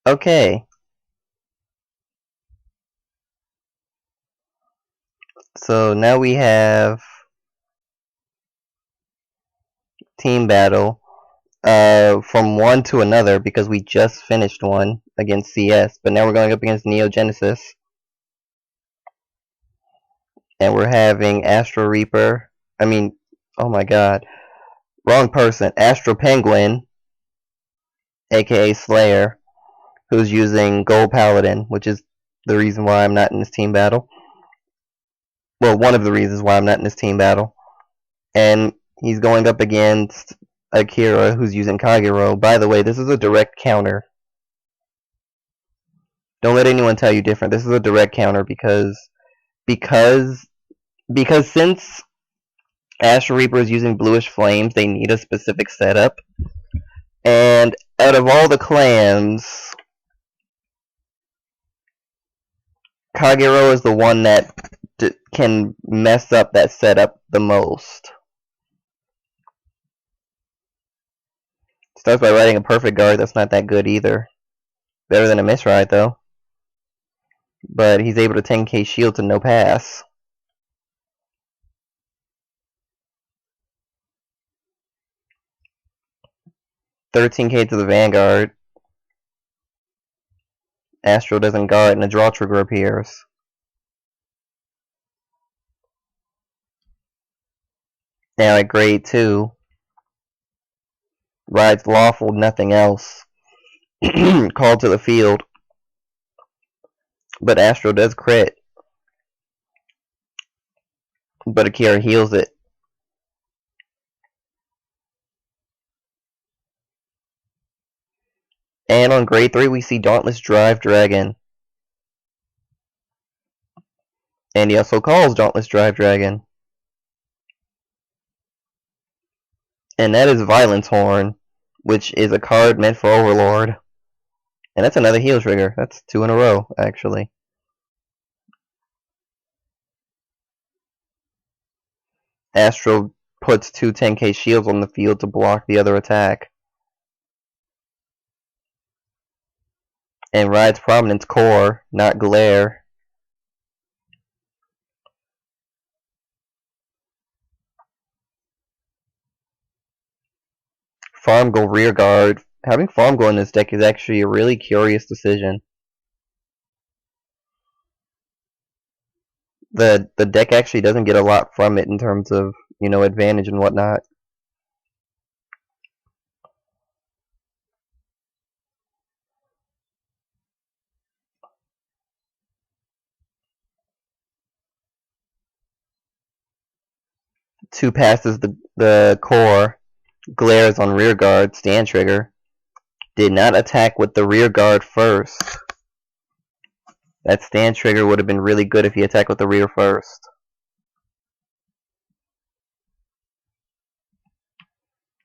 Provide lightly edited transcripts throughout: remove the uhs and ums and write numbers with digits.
Okay. So now we have team battle from one to another because we just finished one against CS, but now we're going up against Neo Genesis. And we're having Astro Reaper. Oh my god. Wrong person. AstroPenguin, aka Slayer, who's using Gold Paladin, which is the reason why I'm not in this team battle. Well, one of the reasons why I'm not in this team battle. And he's going up against Akira, who's using Kagero. By the way, this is a direct counter. Don't let anyone tell you different. This is a direct counter because since Astro Reaper is using Bluish Flames, they need a specific setup. And out of all the clans, Kagero is the one that can mess up that setup the most. Starts by riding a perfect guard. That's not that good either. Better than a misride though. But he's able to 10k shield to no pass. $13k to the Vanguard. Astro doesn't guard and a draw trigger appears. Now at grade 2, rides lawful, nothing else. Called to the field. But Astro does crit. But Akira heals it. And on grade 3 we see Dauntless Drive Dragon. And he also calls Dauntless Drive Dragon. And that is Violence Horn, which is a card meant for Overlord. And that's another heal trigger. That's 2 in a row, actually. Astro puts 2 10k shields on the field to block the other attack. And rides Prominence Core, not Glare. Farm Goal Rear Guard. Having Farm Goal in this deck is actually a really curious decision. The deck actually doesn't get a lot from it in terms of, advantage and whatnot. Two passes the core, glares on rear guard, stand trigger. Did not attack with the rear guard first. That stand trigger would have been really good if he attacked with the rear first.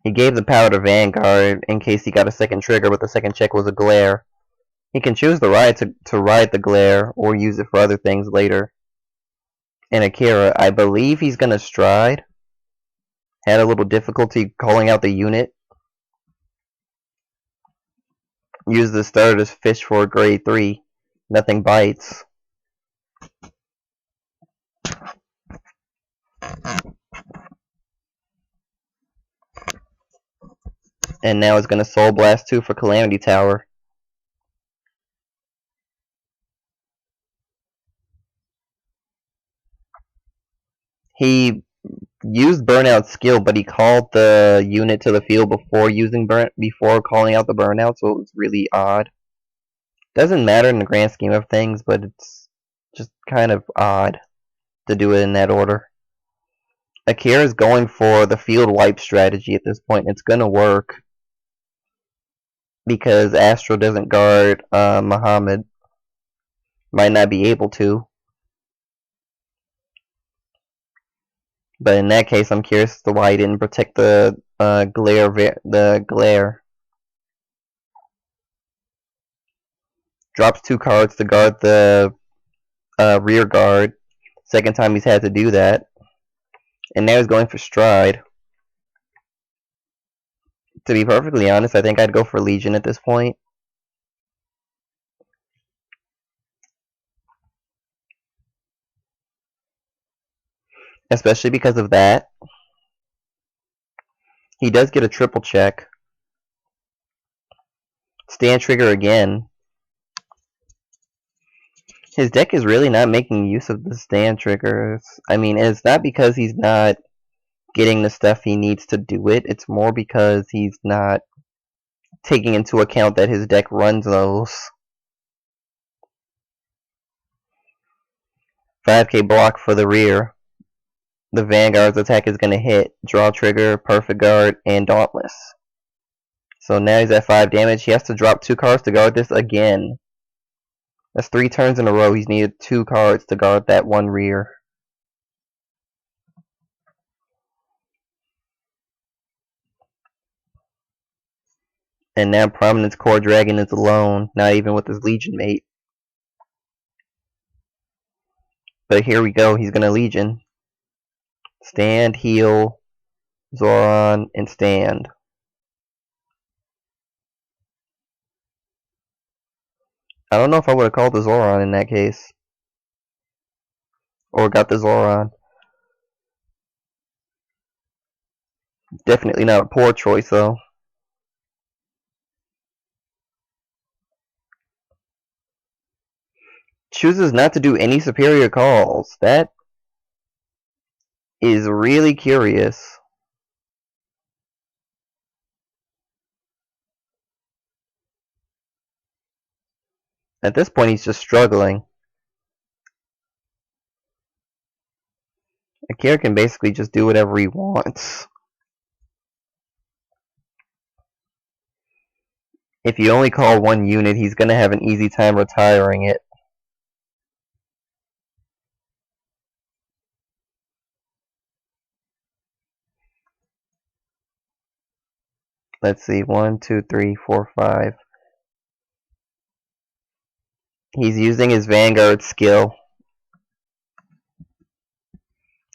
He gave the power to Vanguard in case he got a second trigger, but the second check was a glare. He can choose the ride to ride the glare or use it for other things later. And Akira, I believe he's gonna stride. Had a little difficulty calling out the unit. Use the starter's fish for grade 3. Nothing bites. And now it's gonna Soul Blast 2 for Calamity Tower. He used Burnout skill, but he called the unit to the field before calling out the Burnout, so it was really odd. Doesn't matter in the grand scheme of things, but it's just kind of odd to do it in that order. Akira's going for the field wipe strategy at this point, and it's gonna work because Astro doesn't guard Muhammad. Might not be able to. But in that case, I'm curious as to why he didn't protect the glare. Drops 2 cards to guard the rear guard. Second time he's had to do that. And now he's going for Stride. To be perfectly honest, I think I'd go for Legion at this point. especially because of that. He does get a triple check. Stand trigger again. His deck is really not making use of the stand triggers. I mean, it's not because he's not getting the stuff he needs to do it. It's more because he's not taking into account that his deck runs those. 5k block for the rear. The Vanguard's attack is going to hit. Draw trigger, perfect guard, and dauntless. So now he's at 5 damage. He has to drop 2 cards to guard this again. That's 3 turns in a row. He's needed 2 cards to guard that one rear. And now Prominence Core Dragon is alone, not even with his Legion mate. But here we go, he's gonna Legion. Stand, heal, Zoran, and stand. I don't know if I would have called the Zoran in that case. Or got the Zoran. Definitely not a poor choice though. Chooses not to do any superior calls. That is really curious. At this point, he's just struggling. Akira can basically just do whatever he wants. If you only call one unit, he's gonna have an easy time retiring it. Let's see, 1, 2, 3, 4, 5. He's using his Vanguard skill.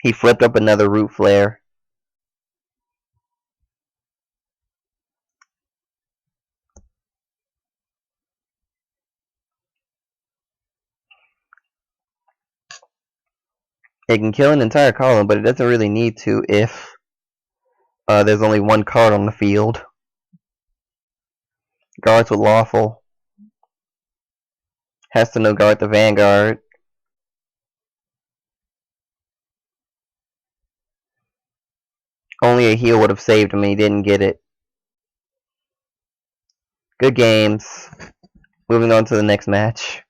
He flipped up another Root Flare. It can kill an entire column, but it doesn't really need to if there's only one card on the field. Guards with Lawful. Has to no-guard the Vanguard. Only a heal would have saved him and he didn't get it. Good games. Moving on to the next match.